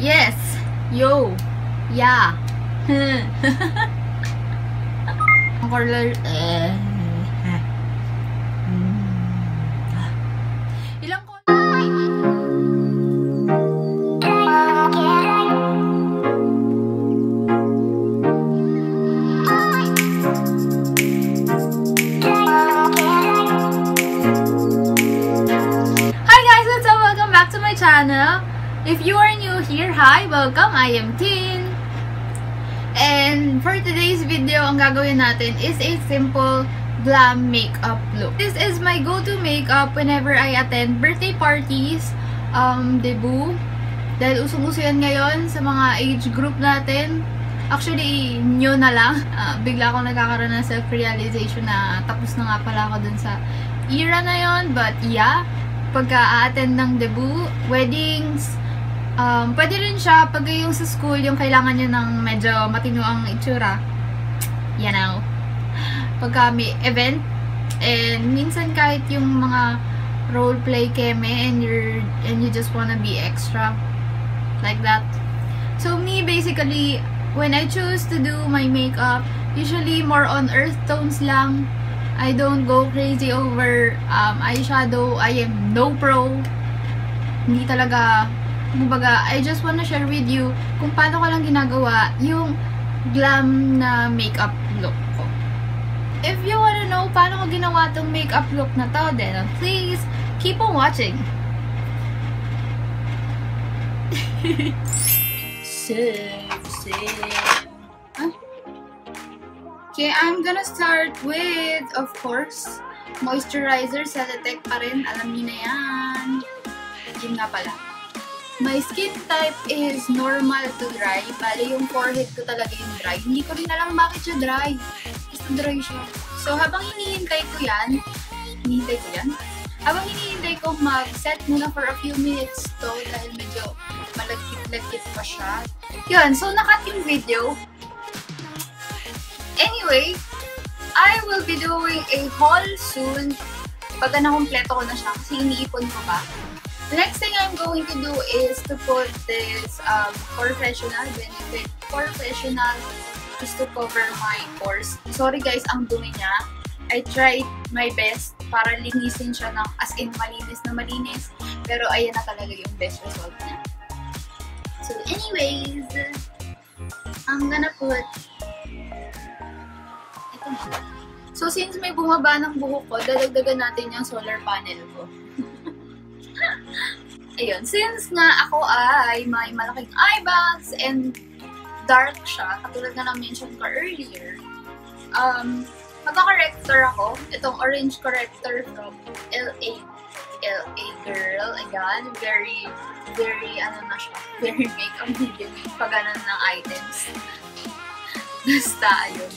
Yes! Yo! Yeah! Ang color, ilang color? Hi guys! What's up? Welcome back to my channel. If you are new here, hi! Welcome! I am Tin. And for today's video, ang gagawin natin is a simple glam makeup look. This is my go-to makeup whenever I attend birthday parties, debut. Dahil usong-uso yan ngayon sa mga age group natin. Actually, nyo na lang. Bigla akong nagkakaroon ng self-realization na tapos na nga pala ako dun sa era na yon. But yeah, pagka-attend ng debut, weddings, pwede rin siya pag yung sa school, yung kailangan niya ng medyo matino ang itsura. You know. Pagka may event, and minsan kahit yung mga roleplay keme and you just wanna be extra. Like that. So me, basically, when I choose to do my makeup, usually more on earth tones lang. I don't go crazy over eyeshadow. I am no pro. Hindi talaga. Kumbaga, I just wanna share with you kung paano ko lang ginagawa yung glam na makeup look ko. If you wanna know paano ko ginawa tong makeup look na to, then please keep on watching. Okay, I'm gonna start with, of course, moisturizer. Celeteque pa rin. Alam niyo na yan. Yun nga pala. My skin type is normal to dry. Bale, yung forehead ko talaga yung dry. Hindi ko rin alam bakit siya dry. Basta dry siya. So, habang hinihintay ko yan, habang hinihintay ko mag-set muna for a few minutes to, dahil medyo malagkit-lagkit pa siya. Yun, so nakat yung video. Anyway, I will be doing a haul soon. Pagka na-kompleto ko na siya, kasi iniipon ko pa. The next thing I'm going to do is to put this POREfessional Benefit POREfessional just to cover my pores. Sorry guys, ang dumi niya. I tried my best para linisin siya ng as in malinis na malinis. Pero ayan na talaga yung best result niya. So anyways, I'm gonna put ito na. So since may bumaba ng buhok ko, dadagdagan natin yung solar panel ko. Ayun, since nga ako ay may malaking eye bags and dark siya, katulad na na-mention ko earlier, magka-corrector ako. Itong orange corrector from LA girl. Ayan, very, ano na siya, very makeup giving paganan ng items. Basta, ayun.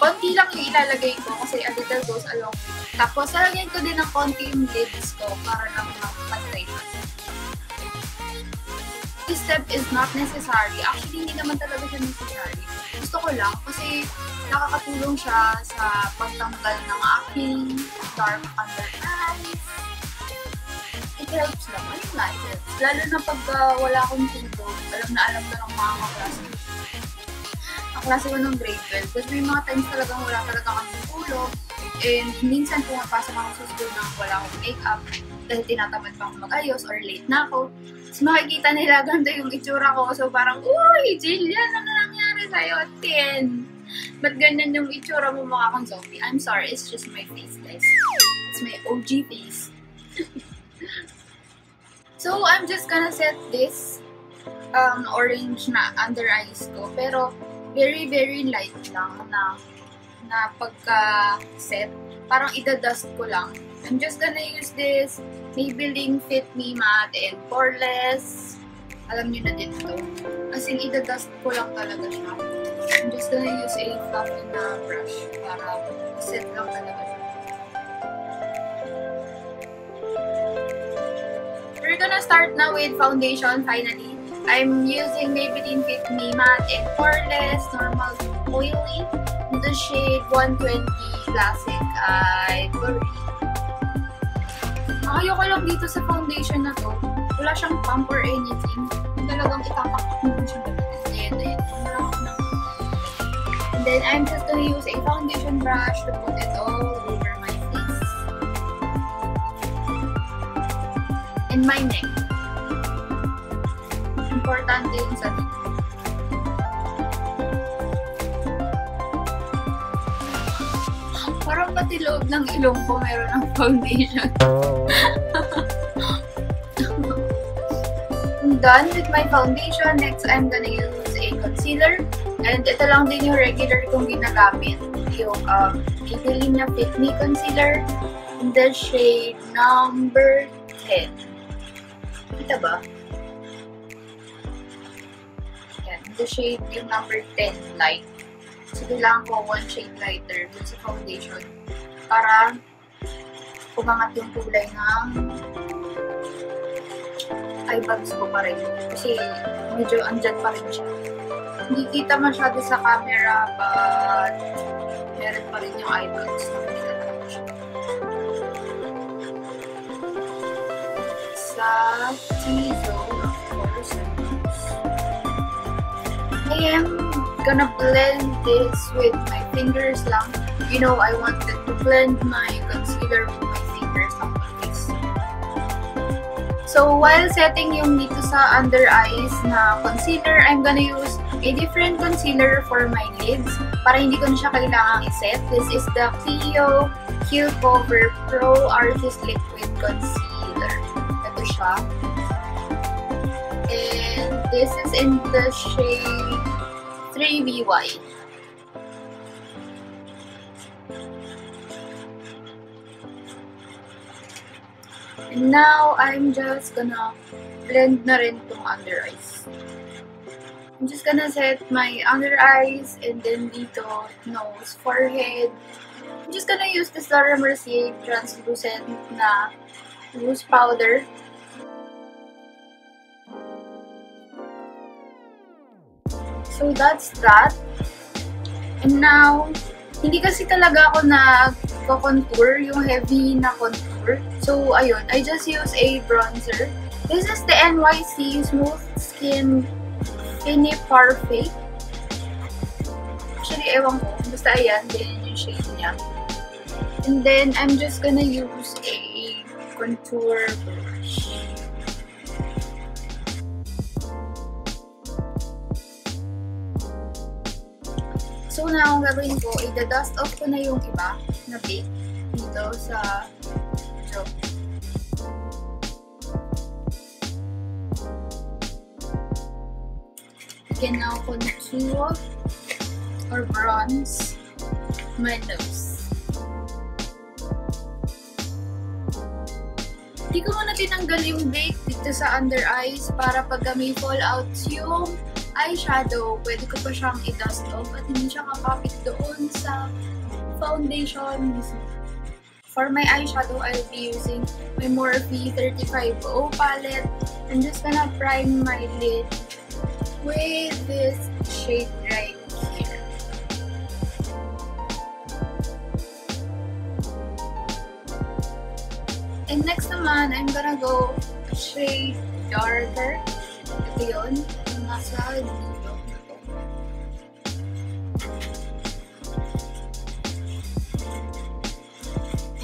Konti lang yung ilalagay ko kasi a little goes a long way. Tapos, lalagyan ko din ng konti yung lids ko para lang mapatry. This step is not necessary. Actually, hindi naman talaga siya necessary. Gusto ko lang kasi nakakatulong siya sa pagtanggal ng aking dark under eyes. It helps naman yung light. Lalo na pag wala akong tulog, alam na ng mga kaklase. Kaklase ko ng grade 12. Kasi may mga times talagang wala talaga kami tulog. And minsan pumapasok ako sa school na wala akong makeup dahil tinatamad pa akong mag-ayos or late na ako. Tapos makikita nila ganda yung itsura ko. So parang, uy, Jillian, ano nangyari sa'yo? 10. Ba't ganyan yung itsura mo mukha kang zombie? I'm sorry, it's just my face, guys. It's my OG face. So I'm just gonna set this orange na under eyes ko. Pero very, very light lang na pagka-set. Parang ida-dust ko lang. I'm just gonna use this Maybelline FitMe matte and Poreless. Alam niyo na din ito. As in, ida-dust ko lang talaga siya. I'm just gonna use a fluffy na brush para set lang talaga siya. We're gonna start now with foundation, finally. I'm using Maybelline FitMe matte and Poreless normal oily in the shade 120 Classic Ivory. Ayoko lang dito sa foundation na to. Wala siyang pump or anything. talagang itapak mo siya. And then, I'm just gonna use a foundation brush to put it all over my face. And my neck. Importante yun sa neck. Parang pati loob ng ilong ko meron ng foundation. I'm done with my foundation. Next, I'm gonna use a concealer. And ito lang din yung regular kong ginagamit. Yung Maybelline na FitMe concealer. In the shade number 10. Kita ba? Yan. The shade yung number 10 light. So, kailangan ko one shade lighter dun sa foundation para pumangat yung kulay ng eye bags ko pa rin. Kasi medyo andyan pa rin siya. Hindi kita masyado sa camera, but meron pa rin yung eye bags. Nakikita talaga siya. Sa T-zone, of course, I am gonna blend this with my fingers lang. You know, I wanted to blend my concealer with my fingers lang always. So, while setting yung dito sa under eyes na concealer, I'm gonna use a different concealer for my lids para hindi ko na siya kailangang iset. This is the Clio Q Cover Pro Artist Liquid Concealer. Ito siya. And this is in the shade 3BY. And now, I'm just gonna blend na rin itong under eyes. I'm just gonna set my under eyes and then dito, nose, forehead. I'm just gonna use this Mercier translucent na loose powder. So that's that. And now, hindi kasi talaga ako nag-contour, yung heavy na contour. So, ayun, I just use a bronzer. This is the NYC Smooth Skin Fini Parfait. Actually, ewan ko. Basta ayan, ganyan yung shade niya. And then, I'm just gonna use a contour brush. So now, ang gagawin ko, i-dust off ko na yung iba na bit dito sa job. I can now contour or bronze my nose. Hindi ko muna tinanggal yung bake dito sa under eyes para pag may fallouts yung eyeshadow, pwede ko pa siyang i-dust off at hindi siya kakapit doon sa foundation. For my eyeshadow, I'll be using my Morphe 35O palette. I'm just gonna prime my lid with this shade right here. And next naman, I'm gonna go a shade darker. Ito yun. Nasa dito na to.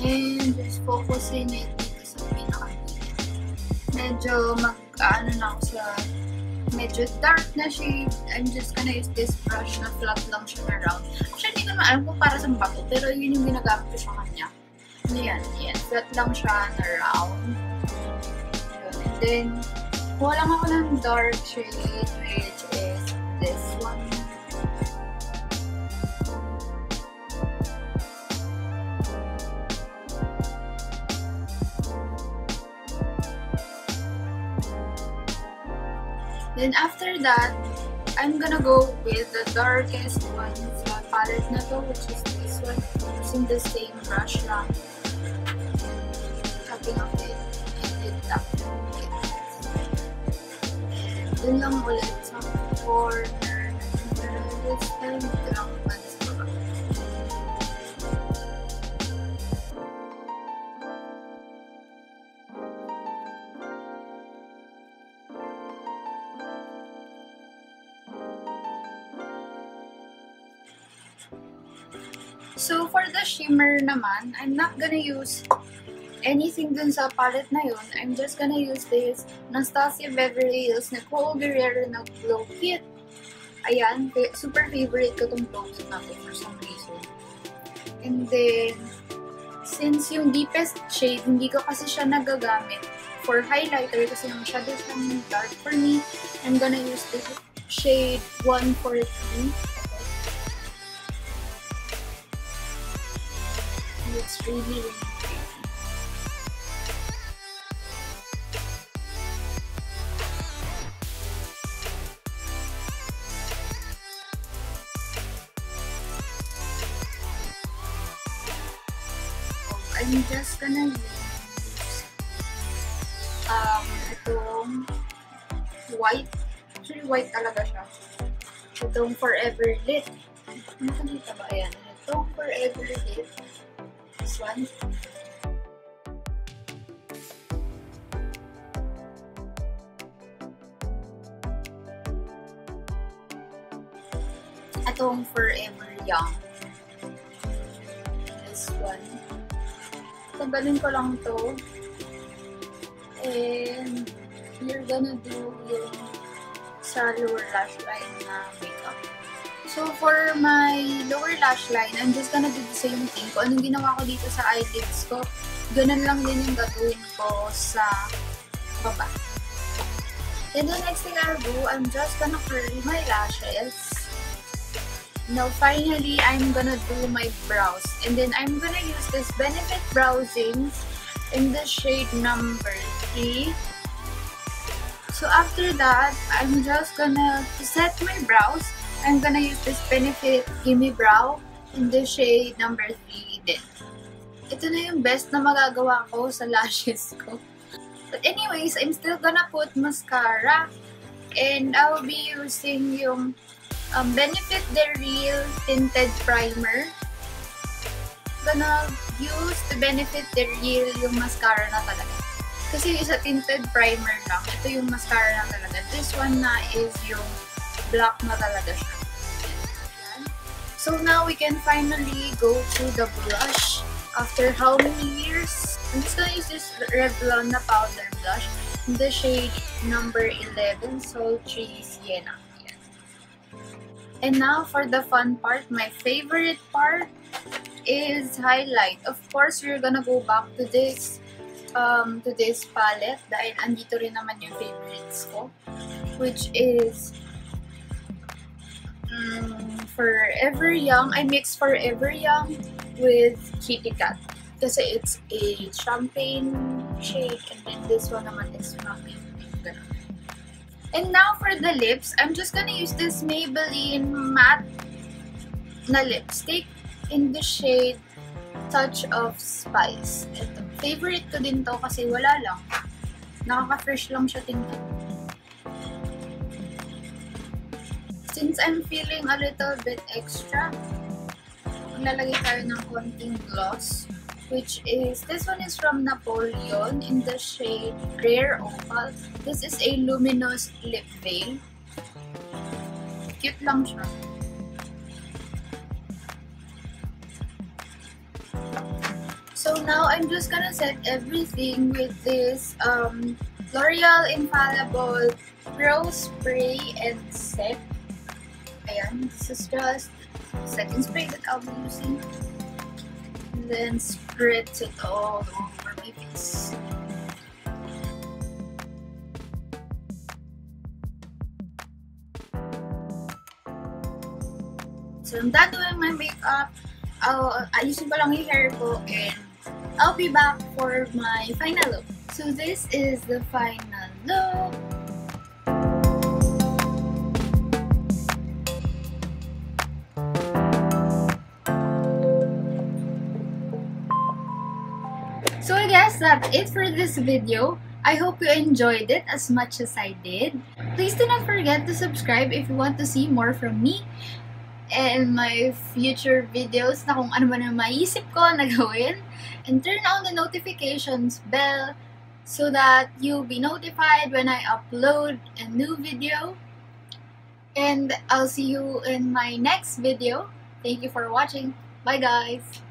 And just focusing it dito sa pinaka-dito. Medyo ano na ako sa medyo dark na shade. I'm just gonna use this brush na flat lang siya na round. Actually, hindi ko naman alam kung para sa bato, pero yun yung ginagamit ko sa kanya. Ayan, ayan. Flat lang siya na round. And then, kuha lang ako ng dark shade, which is this one. Then after that, I'm gonna go with the darkest one sa palette na to, which is this one. Using the same brush lang. Tapping of it, and then tap. Dun lang ulit sa corner. Pero this time, ito lang mascara. So, for the shimmer naman, I'm not gonna use anything dun sa palette na yun. I'm just gonna use this Anastasia Beverly Hills Nicole Guerriero na Glow Kit. Ayan, super favorite ko tong glows na to for some reason. And then, since yung deepest shade, hindi ko kasi siya nagagamit for highlighter kasi masyado siyang dark for me, I'm gonna use this shade 143. It's really, really pretty. I'm just gonna use itong white. Actually, white talaga siya. Itong Forever Lit. Nakikita ba? Ayan. Itong Forever Lit. This one. Itong Forever Young. This one. Tagalin ko lang to. And you're gonna do yung sa lower lash line na makeup. So, for my lower lash line, I'm just gonna do the same thing. Kung anong ginawa ko dito sa eyelids ko, ganun lang din yung gagawin ko sa baba. Then the next thing I'll do, I'm just gonna curl my lashes. Now, finally, I'm gonna do my brows. And then, I'm gonna use this Benefit Brow Zings in the shade number 3. So, after that, I'm just gonna set my brows. I'm gonna use this Benefit Gimme Brow in the shade number 3 din. Ito na yung best na magagawa ko sa lashes ko. But anyways, I'm still gonna put mascara. And I'll be using yung Benefit The Real Tinted Primer. Gonna use the Benefit The Real yung mascara na talaga. Kasi yung sa tinted primer lang, ito yung mascara na talaga. This one na is yung black na talaga siya. So now we can finally go to the blush. After how many years? I'm just gonna use this Revlon na powder blush in the shade number 11, Sultry Sienna. And now for the fun part, my favorite part is highlight. Of course, we're gonna go back to this palette dahil andito rin naman yung favorites ko, which is Forever Young. I mix Forever Young with Kitty Cat kasi it's a champagne shade, and then this one naman is champagne. And now for the lips, I'm just gonna use this Maybelline matte na lipstick in the shade Touch of Spice. Ito. Favorite ko din to kasi wala lang. Nakaka-fresh lang siya tingnan. Since I'm feeling a little bit extra, maglalagay tayo ng konting gloss, which is, this one is from Napoleon in the shade Rare Opal. This is a luminous lip veil. Cute lang siya. So now, I'm just gonna set everything with this L'Oreal Infallible Brow Spray and Set. Ayan, this is just setting spray that I'll be using. And then spritz it all over my face. So I'm done doing my makeup. Ayusin ko lang yung hair ko, and I'll be back for my final look. So this is the final look. So I guess that's it for this video. I hope you enjoyed it as much as I did. Please do not forget to subscribe if you want to see more from me and my future videos na kung ano ba na maisip ko na gawin. And turn on the notifications bell so that you'll be notified when I upload a new video. And I'll see you in my next video. Thank you for watching. Bye guys!